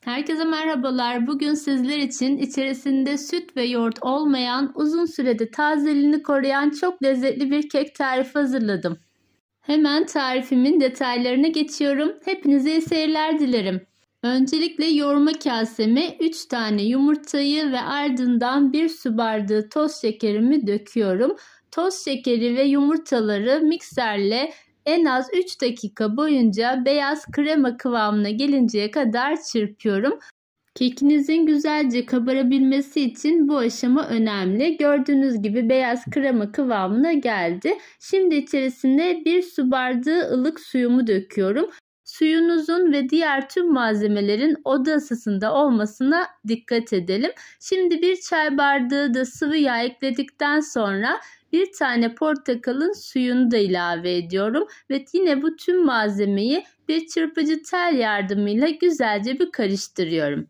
Herkese merhabalar. Bugün sizler için içerisinde süt ve yoğurt olmayan, uzun sürede tazeliğini koruyan çok lezzetli bir kek tarifi hazırladım. Hemen tarifimin detaylarına geçiyorum. Hepinize iyi seyirler dilerim. Öncelikle yoğurma kaseme 3 tane yumurtayı ve ardından 1 su bardağı toz şekerimi döküyorum. Toz şekeri ve yumurtaları mikserle en az 3 dakika boyunca beyaz krema kıvamına gelinceye kadar çırpıyorum. Kekinizin güzelce kabarabilmesi için bu aşama önemli. Gördüğünüz gibi beyaz krema kıvamına geldi. Şimdi içerisine 1 su bardağı ılık suyumu döküyorum. Suyunuzun ve diğer tüm malzemelerin oda ısısında olmasına dikkat edelim. Şimdi 1 çay bardağı da sıvı yağ ekledikten sonra 1 tane portakalın suyunu da ilave ediyorum. Ve yine bu tüm malzemeyi bir çırpıcı tel yardımıyla güzelce bir karıştırıyorum.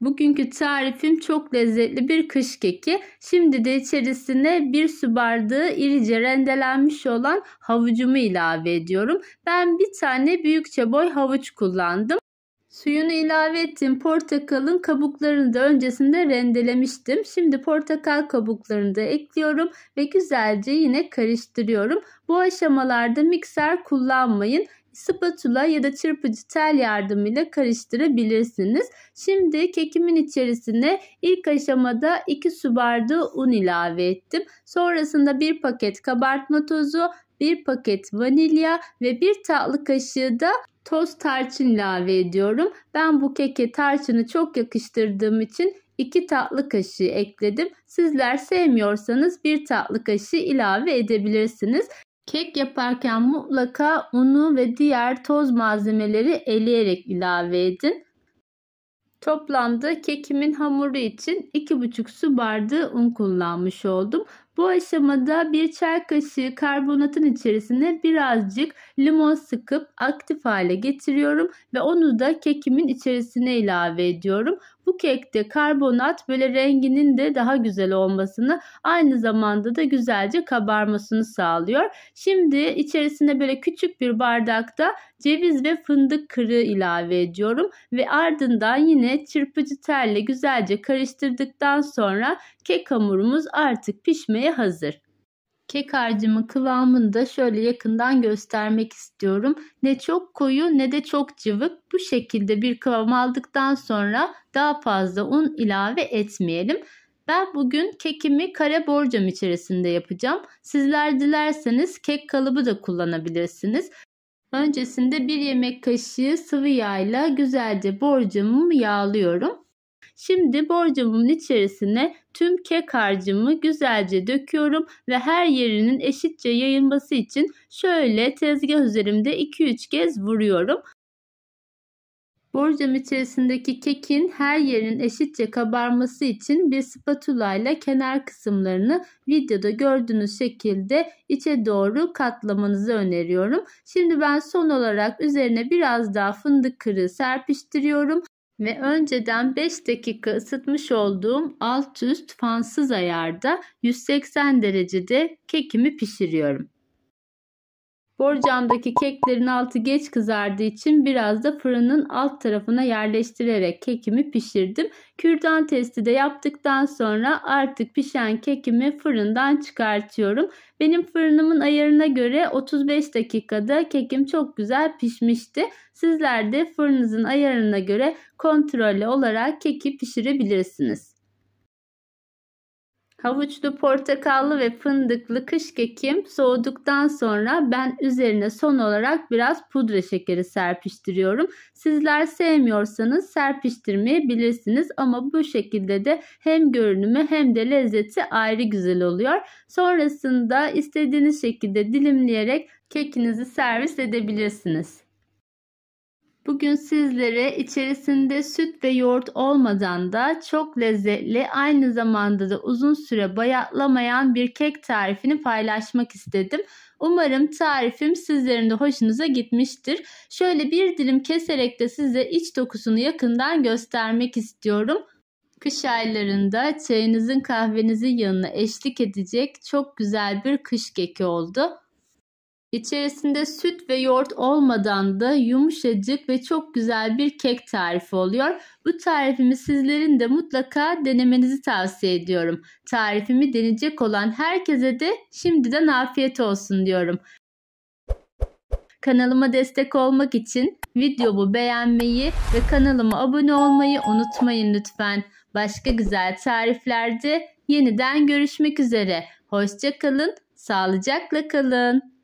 Bugünkü tarifim çok lezzetli bir kış keki. Şimdi de içerisine 1 su bardağı irice rendelenmiş olan havucumu ilave ediyorum. Ben bir tane büyükçe boy havuç kullandım. Suyunu ilave ettiğim portakalın kabuklarını da öncesinde rendelemiştim. Şimdi portakal kabuklarını da ekliyorum ve güzelce yine karıştırıyorum. Bu aşamalarda mikser kullanmayın. Spatula ya da çırpıcı tel yardımıyla karıştırabilirsiniz. Şimdi kekimin içerisine ilk aşamada 2 su bardağı un ilave ettim. Sonrasında 1 paket kabartma tozu, 1 paket vanilya ve 1 tatlı kaşığı da toz tarçın ilave ediyorum. Ben bu keke tarçını çok yakıştırdığım için 2 tatlı kaşığı ekledim. Sizler sevmiyorsanız 1 tatlı kaşığı ilave edebilirsiniz. Kek yaparken mutlaka unu ve diğer toz malzemeleri eleyerek ilave edin. Toplamda kekimin hamuru için 2,5 su bardağı un kullanmış oldum. Bu aşamada 1 çay kaşığı karbonatın içerisine birazcık limon sıkıp aktif hale getiriyorum ve onu da kekimin içerisine ilave ediyorum. Bu kekte karbonat böyle renginin de daha güzel olmasını, aynı zamanda da güzelce kabarmasını sağlıyor. Şimdi içerisine böyle küçük bir bardakta ceviz ve fındık kırığı ilave ediyorum ve ardından yine çırpıcı telle güzelce karıştırdıktan sonra kek hamurumuz artık pişmeye hazır. Kek harcımın kıvamını da şöyle yakından göstermek istiyorum. Ne çok koyu ne de çok cıvık. Bu şekilde bir kıvam aldıktan sonra daha fazla un ilave etmeyelim. Ben bugün kekimi kare borcam içerisinde yapacağım. Sizler dilerseniz kek kalıbı da kullanabilirsiniz. Öncesinde 1 yemek kaşığı sıvı yağ ile güzelce borcamımı yağlıyorum. Şimdi borcamın içerisine tüm kek harcımı güzelce döküyorum ve her yerinin eşitçe yayılması için şöyle tezgah üzerimde 2-3 kez vuruyorum. Borcam içerisindeki kekin her yerinin eşitçe kabarması için bir spatula ile kenar kısımlarını videoda gördüğünüz şekilde içe doğru katlamanızı öneriyorum. Şimdi ben son olarak üzerine biraz daha fındık kırığı serpiştiriyorum. Ve önceden 5 dakika ısıtmış olduğum alt üst fansız ayarda 180 derecede kekimi pişiriyorum. Borcamdaki keklerin altı geç kızardığı için biraz da fırının alt tarafına yerleştirerek kekimi pişirdim. Kürdan testi de yaptıktan sonra artık pişen kekimi fırından çıkartıyorum. Benim fırınımın ayarına göre 35 dakikada kekim çok güzel pişmişti. Sizler de fırınınızın ayarına göre kontrollü olarak keki pişirebilirsiniz. Havuçlu, portakallı ve fındıklı kış kekim soğuduktan sonra ben üzerine son olarak biraz pudra şekeri serpiştiriyorum. Sizler sevmiyorsanız serpiştirmeyebilirsiniz ama bu şekilde de hem görünümü hem de lezzeti ayrı güzel oluyor. Sonrasında istediğiniz şekilde dilimleyerek kekinizi servis edebilirsiniz. Bugün sizlere içerisinde süt ve yoğurt olmadan da çok lezzetli, aynı zamanda da uzun süre bayatlamayan bir kek tarifini paylaşmak istedim. Umarım tarifim sizlerin de hoşunuza gitmiştir. Şöyle bir dilim keserek de size iç dokusunu yakından göstermek istiyorum. Kış aylarında çayınızın kahvenizin yanına eşlik edecek çok güzel bir kış keki oldu. İçerisinde süt ve yoğurt olmadan da yumuşacık ve çok güzel bir kek tarifi oluyor. Bu tarifimi sizlerin de mutlaka denemenizi tavsiye ediyorum. Tarifimi deneyecek olan herkese de şimdiden afiyet olsun diyorum. Kanalıma destek olmak için videomu beğenmeyi ve kanalıma abone olmayı unutmayın lütfen. Başka güzel tariflerde yeniden görüşmek üzere. Hoşça kalın, sağlıcakla kalın.